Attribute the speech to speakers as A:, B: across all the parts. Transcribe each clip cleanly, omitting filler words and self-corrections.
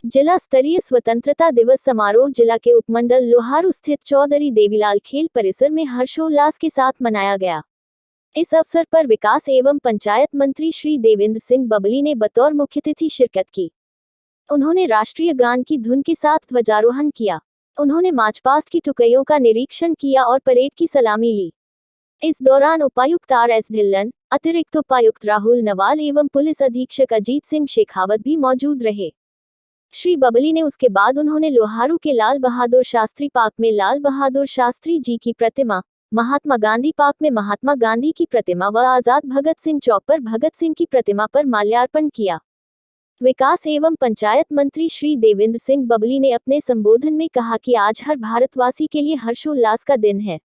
A: जिला स्तरीय स्वतंत्रता दिवस समारोह जिला के उपमंडल लोहारू स्थित चौधरी देवीलाल खेल परिसर में हर्षोल्लास के साथ मनाया गया। इस अवसर पर विकास एवं पंचायत मंत्री श्री देवेंद्र सिंह बबली ने बतौर मुख्यातिथि शिरकत की। उन्होंने राष्ट्रीय गान की धुन के साथ ध्वजारोहण किया। उन्होंने मार्च पास्ट की टुकड़ियों का निरीक्षण किया और परेड की सलामी ली। इस दौरान उपायुक्त RS ढिल्लन, अतिरिक्त उपायुक्त राहुल नवाल एवं पुलिस अधीक्षक अजीत सिंह शेखावत भी मौजूद रहे। श्री बबली ने उसके बाद उन्होंने लोहारू के लाल बहादुर शास्त्री पार्क में लाल बहादुर शास्त्री जी की प्रतिमा, महात्मा गांधी पार्क में महात्मा गांधी की प्रतिमा व आजाद भगत सिंह चौक पर भगत सिंह की प्रतिमा पर माल्यार्पण किया। विकास एवं पंचायत मंत्री श्री देवेंद्र सिंह बबली ने अपने संबोधन में कहा कि आज हर भारतवासी के लिए हर्षोल्लास का दिन है।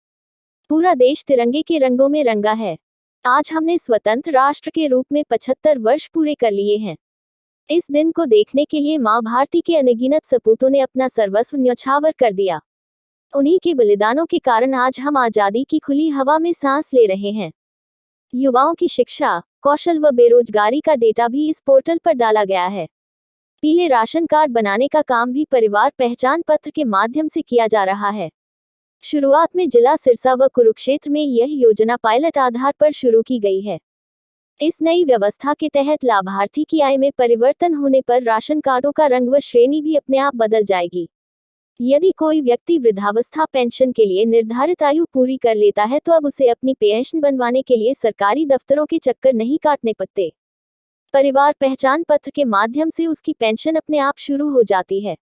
A: पूरा देश तिरंगे के रंगों में रंगा है। आज हमने स्वतंत्र राष्ट्र के रूप में 75 वर्ष पूरे कर लिए हैं। इस दिन को देखने के लिए मां भारती के अनगिनत सपूतों ने अपना सर्वस्व न्यौछावर कर दिया। उन्हीं के बलिदानों के कारण आज हम आजादी की खुली हवा में सांस ले रहे हैं। युवाओं की शिक्षा, कौशल व बेरोजगारी का डेटा भी इस पोर्टल पर डाला गया है। पीले राशन कार्ड बनाने का काम भी परिवार पहचान पत्र के माध्यम से किया जा रहा है। शुरुआत में जिला सिरसा व कुरुक्षेत्र में यह योजना पायलट आधार पर शुरू की गई है। इस नई व्यवस्था के तहत लाभार्थी की आय में परिवर्तन होने पर राशन कार्डों का रंग व श्रेणी भी अपने आप बदल जाएगी। यदि कोई व्यक्ति वृद्धावस्था पेंशन के लिए निर्धारित आयु पूरी कर लेता है तो अब उसे अपनी पेंशन बनवाने के लिए सरकारी दफ्तरों के चक्कर नहीं काटने पड़ते। परिवार पहचान पत्र के माध्यम से उसकी पेंशन अपने आप शुरू हो जाती है।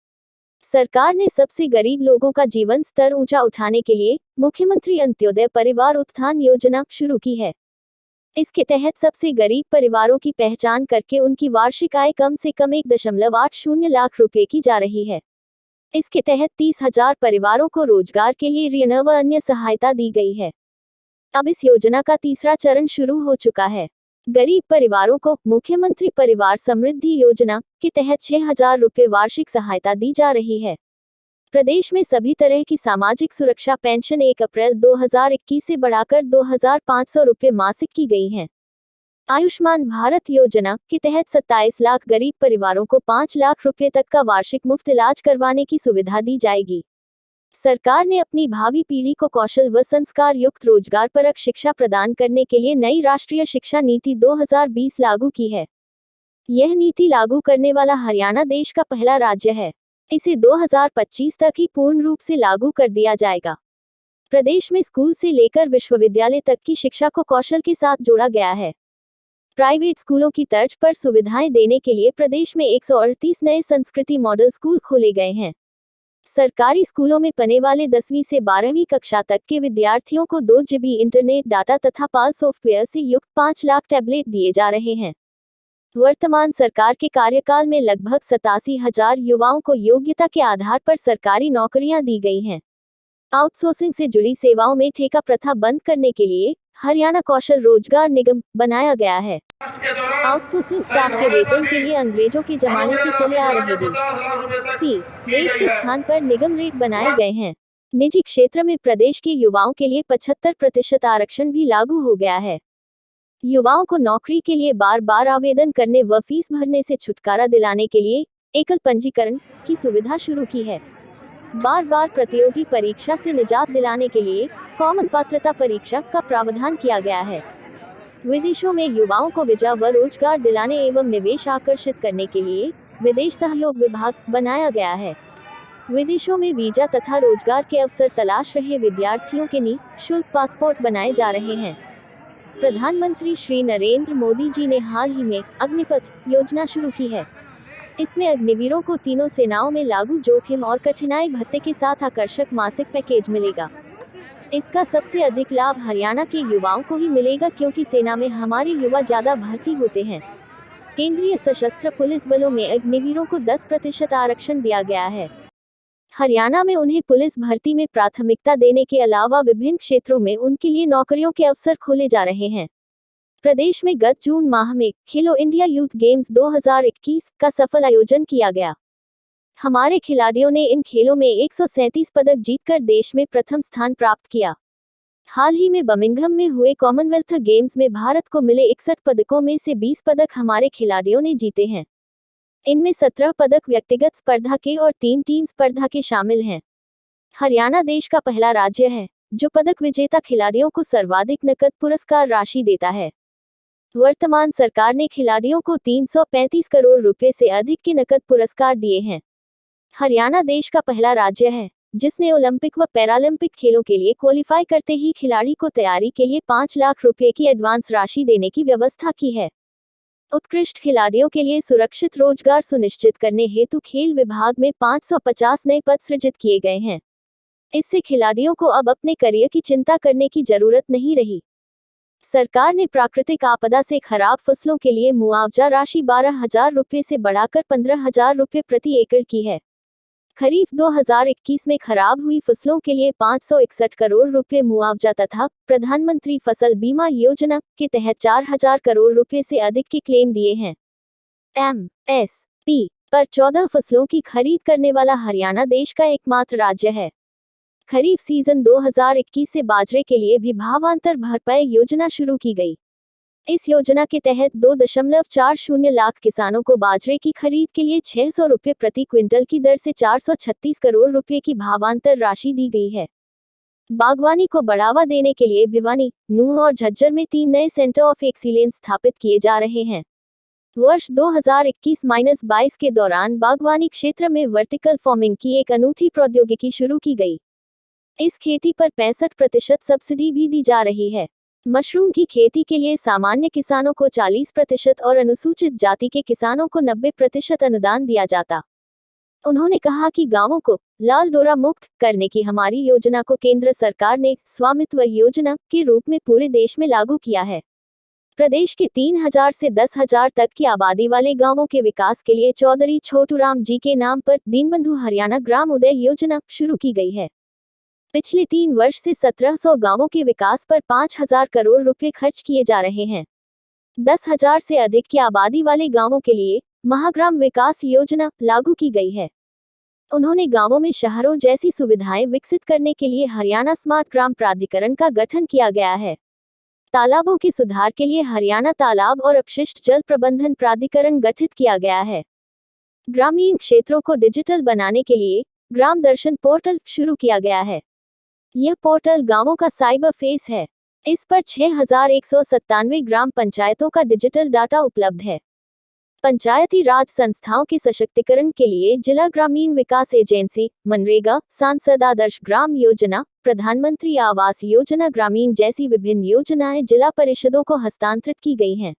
A: सरकार ने सबसे गरीब लोगों का जीवन स्तर ऊंचा उठाने के लिए मुख्यमंत्री अंत्योदय परिवार उत्थान योजना शुरू की है। इसके तहत सबसे गरीब परिवारों की पहचान करके उनकी वार्षिक आय कम से कम 1.80 लाख रुपए की जा रही है। इसके तहत 30,000 परिवारों को रोजगार के लिए ऋण व अन्य सहायता दी गई है। अब इस योजना का तीसरा चरण शुरू हो चुका है। गरीब परिवारों को मुख्यमंत्री परिवार समृद्धि योजना के तहत 6,000 रुपए वार्षिक सहायता दी जा रही है। प्रदेश में सभी तरह की सामाजिक सुरक्षा पेंशन 1 अप्रैल 2021 से बढ़ाकर 2,500 रुपए मासिक की गई है। आयुष्मान भारत योजना के तहत 27 लाख गरीब परिवारों को 5 लाख रुपए तक का वार्षिक मुफ्त इलाज करवाने की सुविधा दी जाएगी। सरकार ने अपनी भावी पीढ़ी को कौशल व संस्कार युक्त रोजगार परक शिक्षा प्रदान करने के लिए नई राष्ट्रीय शिक्षा नीति 2020 लागू की है। यह नीति लागू करने वाला हरियाणा देश का पहला राज्य है। इसे 2025 तक ही पूर्ण रूप से लागू कर दिया जाएगा। प्रदेश में स्कूल से लेकर विश्वविद्यालय तक की शिक्षा को कौशल के साथ जोड़ा गया है। प्राइवेट स्कूलों की तर्ज पर सुविधाएं देने के लिए प्रदेश में 138 नए संस्कृति मॉडल स्कूल खोले गए हैं। सरकारी स्कूलों में पढ़ने वाले 10वीं से 12वीं कक्षा तक के विद्यार्थियों को 2 GB इंटरनेट डाटा तथा पाल सॉफ्टवेयर से युक्त 5 लाख टैबलेट दिए जा रहे हैं। वर्तमान सरकार के कार्यकाल में लगभग 87,000 युवाओं को योग्यता के आधार पर सरकारी नौकरियां दी गई हैं। आउटसोर्सिंग से जुड़ी सेवाओं में ठेका प्रथा बंद करने के लिए हरियाणा कौशल रोजगार निगम बनाया गया है। आउटसोर्सिंग स्टाफ के वेतन के लिए अंग्रेजों के जमाने से चले आ रहे सी रेट के स्थान पर निगम रेट बनाए गए हैं। निजी क्षेत्र में प्रदेश के युवाओं के लिए 75% आरक्षण भी लागू हो गया है। युवाओं को नौकरी के लिए बार बार आवेदन करने व फीस भरने से छुटकारा दिलाने के लिए एकल पंजीकरण की सुविधा शुरू की है। बार बार प्रतियोगी परीक्षा से निजात दिलाने के लिए कॉमन पात्रता परीक्षा का प्रावधान किया गया है। विदेशों में युवाओं को वीजा व रोजगार दिलाने एवं निवेश आकर्षित करने के लिए विदेश सहयोग विभाग बनाया गया है। विदेशों में वीजा तथा रोजगार के अवसर तलाश रहे विद्यार्थियों के निःशुल्क पासपोर्ट बनाए जा रहे हैं। प्रधानमंत्री श्री नरेंद्र मोदी जी ने हाल ही में अग्निपथ योजना शुरू की है। इसमें अग्निवीरों को तीनों सेनाओं में लागू जोखिम और कठिनाई भत्ते के साथ आकर्षक मासिक पैकेज मिलेगा। इसका सबसे अधिक लाभ हरियाणा के युवाओं को ही मिलेगा क्योंकि सेना में हमारे युवा ज्यादा भर्ती होते हैं। केंद्रीय सशस्त्र पुलिस बलों में अग्निवीरों को 10% आरक्षण दिया गया है। हरियाणा में उन्हें पुलिस भर्ती में प्राथमिकता देने के अलावा विभिन्न क्षेत्रों में उनके लिए नौकरियों के अवसर खोले जा रहे हैं। प्रदेश में गत जून माह में खेलो इंडिया यूथ गेम्स 2021 का सफल आयोजन किया गया। हमारे खिलाड़ियों ने इन खेलों में 137 पदक जीतकर देश में प्रथम स्थान प्राप्त किया। हाल ही में बर्मिंघम में हुए कॉमनवेल्थ गेम्स में भारत को मिले 61 पदकों में से 20 पदक हमारे खिलाड़ियों ने जीते हैं। इनमें 17 पदक व्यक्तिगत स्पर्धा के और 3 टीम स्पर्धा के शामिल हैं। हरियाणा देश का पहला राज्य है जो पदक विजेता खिलाड़ियों को सर्वाधिक नकद पुरस्कार राशि देता है। वर्तमान सरकार ने खिलाड़ियों को 335 करोड़ रुपए से अधिक के नकद पुरस्कार दिए हैं। हरियाणा देश का पहला राज्य है जिसने ओलंपिक व पैरालंपिक खेलों के लिए क्वालिफाई करते ही खिलाड़ी को तैयारी के लिए 5 लाख रुपए की एडवांस राशि देने की व्यवस्था की है। उत्कृष्ट खिलाड़ियों के लिए सुरक्षित रोजगार सुनिश्चित करने हेतु खेल विभाग में 550 नए पद सृजित किए गए हैं। इससे खिलाड़ियों को अब अपने करियर की चिंता करने की जरूरत नहीं रही। सरकार ने प्राकृतिक आपदा से खराब फसलों के लिए मुआवजा राशि 12,000 रुपये से बढ़ाकर 15,000 रुपये प्रति एकड़ की है। खरीफ 2021 में खराब हुई फसलों के लिए 561 करोड़ रुपए मुआवजा तथा प्रधानमंत्री फसल बीमा योजना के तहत 4,000 करोड़ रुपए से अधिक के क्लेम दिए हैं। MSP पर 14 फसलों की खरीद करने वाला हरियाणा देश का एकमात्र राज्य है। खरीफ सीजन 2021 से बाजरे के लिए भी भावांतर भरपाई योजना शुरू की गई। इस योजना के तहत 2.40 लाख किसानों को बाजरे की खरीद के लिए 600 रुपये प्रति क्विंटल की दर से 436 करोड़ रुपए की भावांतर राशि दी गई है। बागवानी को बढ़ावा देने के लिए भिवानी, नूंह और झज्जर में 3 नए सेंटर ऑफ एक्सीलेंस स्थापित किए जा रहे हैं। वर्ष 2021-22 के दौरान बागवानी क्षेत्र में वर्टिकल फार्मिंग की एक अनूठी प्रौद्योगिकी शुरू की गई। इस खेती पर 65% सब्सिडी भी दी जा रही है। मशरूम की खेती के लिए सामान्य किसानों को 40% और अनुसूचित जाति के किसानों को 90% अनुदान दिया जाता। उन्होंने कहा कि गांवों को लाल डोरा मुक्त करने की हमारी योजना को केंद्र सरकार ने स्वामित्व योजना के रूप में पूरे देश में लागू किया है। प्रदेश के 3,000 से 10,000 तक की आबादी वाले गांवों के विकास के लिए चौधरी छोटूराम जी के नाम पर दीनबंधु हरियाणा ग्राम उदय योजना शुरू की गई है। पिछले 3 वर्ष से 1700 गांवों के विकास पर 5,000 करोड़ रुपए खर्च किए जा रहे हैं। 10,000 से अधिक की आबादी वाले गांवों के लिए महाग्राम विकास योजना लागू की गई है। उन्होंने गांवों में शहरों जैसी सुविधाएं विकसित करने के लिए हरियाणा स्मार्ट ग्राम प्राधिकरण का गठन किया गया है। तालाबों के सुधार के लिए हरियाणा तालाब और अपशिष्ट जल प्रबंधन प्राधिकरण गठित किया गया है। ग्रामीण क्षेत्रों को डिजिटल बनाने के लिए ग्राम दर्शन पोर्टल शुरू किया गया है। यह पोर्टल गांवों का साइबर फेस है। इस पर 6,197 ग्राम पंचायतों का डिजिटल डाटा उपलब्ध है। पंचायती राज संस्थाओं के सशक्तिकरण के लिए जिला ग्रामीण विकास एजेंसी, मनरेगा, सांसद आदर्श ग्राम योजना, प्रधानमंत्री आवास योजना ग्रामीण जैसी विभिन्न योजनाएं जिला परिषदों को हस्तांतरित की गई हैं।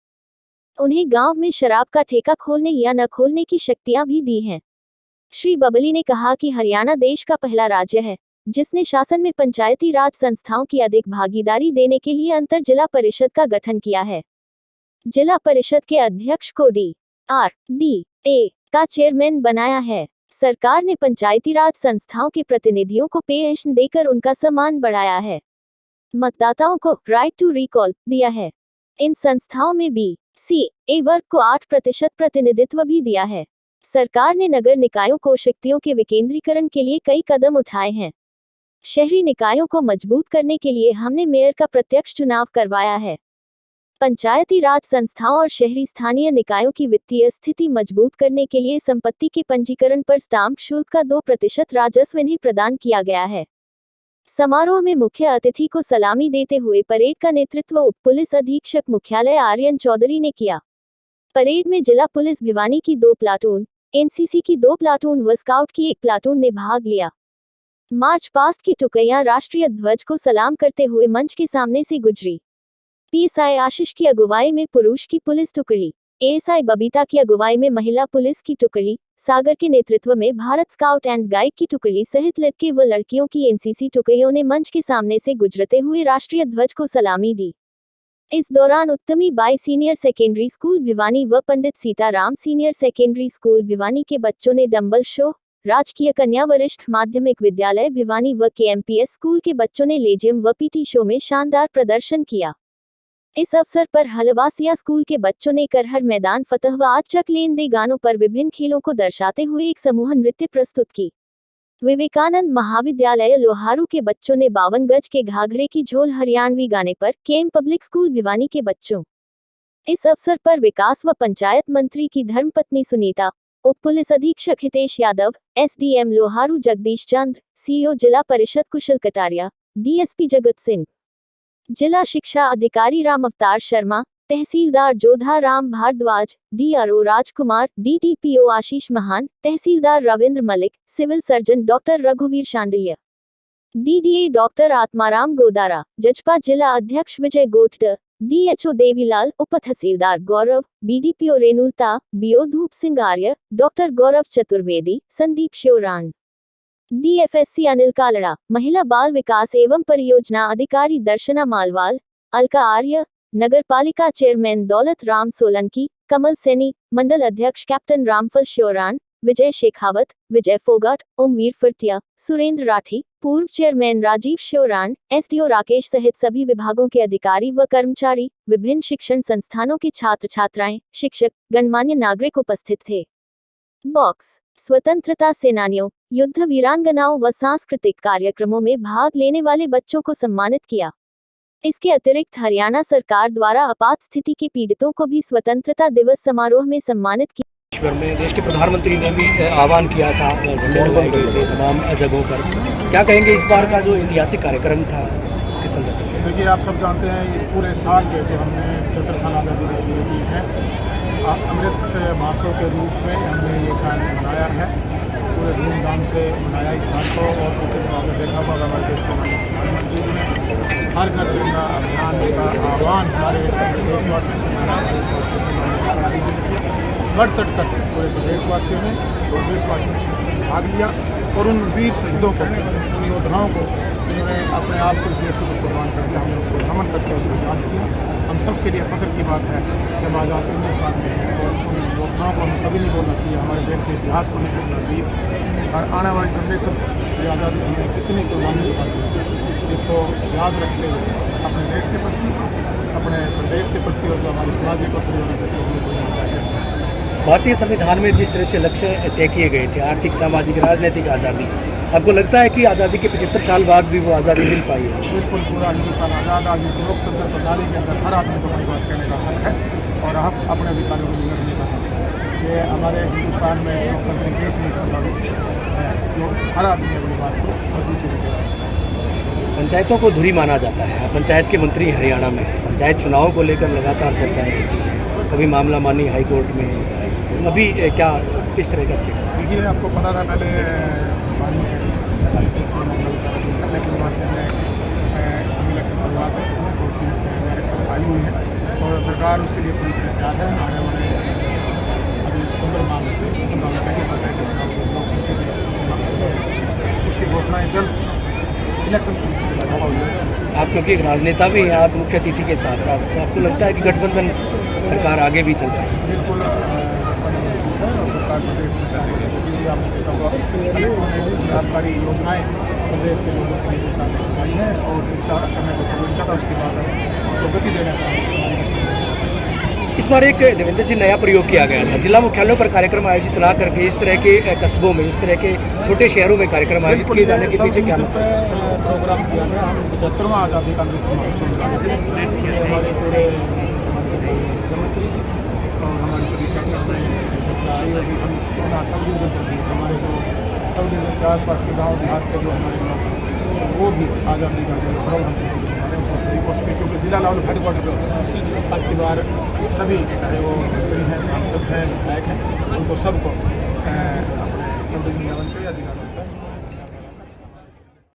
A: उन्हें गांव में शराब का ठेका खोलने या न खोलने की शक्तियां भी दी हैं। श्री बबली ने कहा कि हरियाणा देश का पहला राज्य है जिसने शासन में पंचायती राज संस्थाओं की अधिक भागीदारी देने के लिए अंतर जिला परिषद का गठन किया है। जिला परिषद के अध्यक्ष को DRDA का चेयरमैन बनाया है। सरकार ने पंचायती राज संस्थाओं के प्रतिनिधियों को पेंशन देकर उनका सम्मान बढ़ाया है। मतदाताओं को राइट टू रिकॉल दिया है। इन संस्थाओं में BCA वर्ग को 8% प्रतिनिधित्व भी दिया है। सरकार ने नगर निकायों को शक्तियों के विकेंद्रीकरण के लिए कई कदम उठाए हैं। शहरी निकायों को मजबूत करने के लिए हमने मेयर का प्रत्यक्ष चुनाव करवाया है। पंचायती राज संस्थाओं और शहरी स्थानीय निकायों की वित्तीय स्थिति मजबूत करने के लिए संपत्ति के पंजीकरण पर स्टाम्प शुल्क का 2% राजस्व इन्हें प्रदान किया गया है। समारोह में मुख्य अतिथि को सलामी देते हुए परेड का नेतृत्व उप पुलिस अधीक्षक मुख्यालय आर्यन चौधरी ने किया। परेड में जिला पुलिस भिवानी की 2 प्लाटून, NCC की 2 प्लाटून व स्काउट की 1 प्लाटून ने भाग लिया। मार्च पास्ट की टुकड़ियां राष्ट्रीय ध्वज को सलाम करते हुए मंच के सामने से गुजरी। PSI आशीष की अगुवाई में पुरुष की पुलिस टुकड़ी, ASI बबीता की अगुवाई में महिला पुलिस की टुकड़ी, सागर के नेतृत्व में भारत स्काउट एंड गाइड की टुकड़ी सहित लड़के व लड़कियों की NCC टुकड़ियों ने मंच के सामने से गुजरते हुए राष्ट्रीय ध्वज को सलामी दी। इस दौरान Uttami Bai senior secondary school Bhiwani व Pandit Sitaram senior secondary school Bhiwani के बच्चों ने डंबल शो, राजकीय कन्या वरिष्ठ माध्यमिक विद्यालय भिवानी व KMPS स्कूल के बच्चों ने लेजियम व PT शो में शानदार प्रदर्शन किया। इस अवसर पर हलवासिया स्कूल के बच्चों ने करहर मैदान फतह व आज चक लेन दे गानों पर विभिन्न खेलों को दर्शाते हुए एक समूह नृत्य प्रस्तुत की। विवेकानंद महाविद्यालय लोहारू के बच्चों ने 52 गज के घाघरे की झोल हरियाणवी गाने पर KM पब्लिक स्कूल भिवानी के बच्चों। इस अवसर पर विकास व पंचायत मंत्री की धर्मपत्नी सुनीता उप पुलिस अधीक्षक हितेश यादव, एसडीएम लोहारू जगदीश चंद्र, सीईओ जिला परिषद कुशल कटारिया, डीएसपी जगत सिंह, जिला शिक्षा अधिकारी राम अवतार शर्मा, तहसीलदार जोधा राम भारद्वाज, डीआरओ राजकुमार, डीटीपीओ आशीष महान, तहसीलदार Ravinder Malik, civil surgeon doctor रघुवीर शांडिल्य, डीडीए डॉक्टर आत्माराम गोदारा, जजपा जिला अध्यक्ष विजय गोठड, डीएचओ देवीलाल, उप तहसीलदार गौरव, बीडीपीओ रेणुता, बीओ धूप सिंह आर्य, डॉक्टर गौरव चतुर्वेदी, संदीप श्योरान, डीएफएससी अनिल कालड़ा, महिला बाल विकास एवं परियोजना अधिकारी दर्शना मालवाल, अलका आर्य, नगर पालिका चेयरमैन दौलत राम सोलंकी, कमल सैनी, मंडल अध्यक्ष कैप्टन रामफल श्योरान, विजय शेखावत, विजय फोगाट, ओमवीर फुर्तिया, सुरेंद्र राठी, पूर्व चेयरमैन राजीव श्योरान, एसडीओ राकेश सहित सभी विभागों के अधिकारी व कर्मचारी, विभिन्न शिक्षण संस्थानों के छात्र छात्राएं, शिक्षक, गणमान्य नागरिक उपस्थित थे। बॉक्स स्वतंत्रता सेनानियों, युद्ध वीरांगनाओं व सांस्कृतिक कार्यक्रमों में भाग लेने वाले बच्चों को सम्मानित किया। इसके अतिरिक्त हरियाणा सरकार द्वारा आपात स्थिति के पीड़ितों को भी स्वतंत्रता दिवस समारोह में सम्मानित किया।
B: देश में देश के प्रधानमंत्री ने भी आह्वान किया था, झंडे लगाए गए थे तमाम जगहों पर। क्या कहेंगे इस बार का जो ऐतिहासिक कार्यक्रम था इसके संदर्भ में?
C: देखिए, आप सब जानते हैं इस पूरे साल के जो हमने 75 साल आज़ादी की है, अमृत महोत्सव के रूप में हमने ये साल मनाया है, पूरे धूमधाम से मनाया इस साल को। और उसके बाद देखा होगा हमारे देश के प्रधानमंत्री जी ने हर घर तिरंगा अभियान का आह्वान हमारे देशवासियों से बढ़ चढ़ कर पूरे प्रदेशवासियों ने और देशवासियों ने भाग लिया और उन वीर शहीदों को, उन योद्धाओं को जिन्होंने अपने आप को इस देश को कुर्बान कर दिया, हमने उनको नमन करके उनको याद किया। हम सब के लिए फख्र की बात है कि हम आज़ाद हिंदुस्तान में हैं और उन योद्धाओं को हमें कभी नहीं बोलना चाहिए, हमारे देश के इतिहास को नहीं भूलना चाहिए। और आने वाली जनरेशन ये आज़ादी हमने कितनी कुर्बानी दी, इसको याद रखते हुए अपने देश के प्रति, अपने प्रदेश के प्रति और जो हमारे समाज के प्रति
B: भारतीय संविधान में जिस तरह से लक्ष्य तय किए गए थे, आर्थिक, सामाजिक, राजनीतिक आज़ादी, आपको लगता है कि आज़ादी के 75 साल बाद भी वो आज़ादी मिल पाई है?
C: बिल्कुल, पूरा हिंदुस्तान आज़ाद। आज इस लोकतंत्र प्रणाली के अंदर हर आदमी को अपनी बात कहने का हक है और हम अपने अधिकारों को लड़ने का हक है। ये हमारे हिंदुस्तान में लोकतंत्र देश में संभव है जो हर आदमी अपनी बात को मजबूती से कह सकता है।
B: पंचायतों को धुरी माना जाता है। पंचायत के मंत्री हरियाणा में पंचायत चुनावों को लेकर लगातार चर्चाएं रहती हैं, कभी मामला मानी हाई कोर्ट में, तो अभी क्या किस तरह का स्टेटस?
C: देखिए, आपको पता था पहले मानी है मामला विचारा था, लेकिन वहाँ से हमें इलेक्शन करवा से इलेक्शन आई हुई है और सरकार उसके लिए पूरी तरह तैयार है। आने वाले अगले सितंबर माह में संभावना है कि पंचायत के चुनाव उसकी घोषणाएँ जल्द इलेक्शन कमीशन के लगा हुई है।
B: आप क्योंकि एक राजनेता भी हैं आज मुख्य अतिथि के साथ साथ, तो आपको लगता है कि गठबंधन सरकार आगे भी चल रही है?
C: बिल्कुल, सरकार प्रदेश में आपने देखा होगा अनेक सरकारी योजनाएँ प्रदेश के लोगों के लिए सरकार ने चलाई हैं और इसका समय को कोविड का था, उसके बाद उनको गति देने का।
B: इस बार एक देवेंद्र जी नया प्रयोग किया गया था, जिला मुख्यालयों पर कार्यक्रम आयोजित ना करके इस तरह के कस्बों में, इस तरह के छोटे शहरों में कार्यक्रम आयोजित किए जाने के पीछे क्या
C: प्रोग्राम किया गया? हम 75वां आज़ादी का अमृत महोत्सव मना रहे थे, हमारे पूरे मुख्यमंत्री जी और हमारे सभी कैंपस में चर्चा आई और हम सब डिवीज़न कर दिए, हमारे जो सब डिवीज़न के आसपास के गाँव देहात के जो हमारे लोग वो भी आज़ादी का जो पर्व हम किसी को मना रहे हैं, उसमें सभी को सके, क्योंकि जिला लेवल हेडक्वार्टर पर होता है। अब की बार सभी, चाहे वो मंत्री हैं, सांसद हैं, विधायक हैं, उनको सबको अपने सब डिवीज़न लेवल पर अधिकार होता है।